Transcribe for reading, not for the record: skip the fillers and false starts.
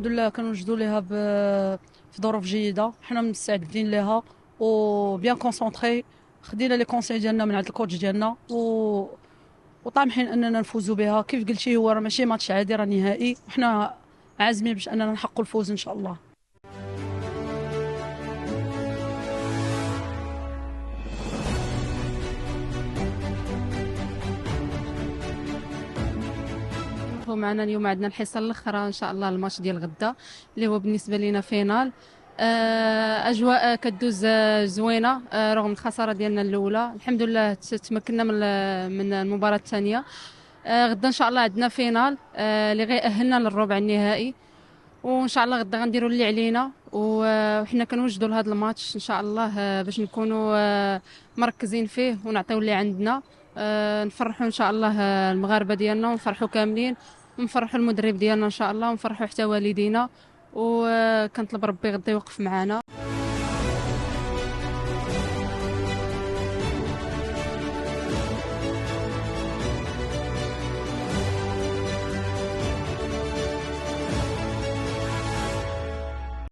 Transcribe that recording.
الحمد لله كنوجدوا ليها في ظروف جيده، حنا مستعدين لها وبيان كونسونطري. خدينا لي كونساي ديالنا من عند الكوتش ديالنا وطامحين اننا نفوزوا بها. كيف قلتي هو راه ماشي ماتش عادي، راه نهائي، وحنا عازمين باش اننا نحققوا الفوز ان شاء الله. هو معنا اليوم عندنا الحصه الاخرى ان شاء الله، الماتش ديال غدا اللي هو بالنسبه لنا فينال. اجواء كدوز زوينه، رغم الخساره ديالنا الاولى. الحمد لله تمكنا من المباراه الثانيه. غدا ان شاء الله عندنا فينال اللي غيأهلنا للربع النهائي، وان شاء الله غدا غنديروا اللي علينا وحنا كنوجدوا لهذا الماتش ان شاء الله، باش نكونوا مركزين فيه ونعطيو اللي عندنا. نفرحوا ان شاء الله المغاربه ديالنا، ونفرحوا كاملين، ونفرحوا المدرب ديالنا ان شاء الله، ونفرحوا حتى والدينا. وكنطلب ربي غدا يوقف معنا.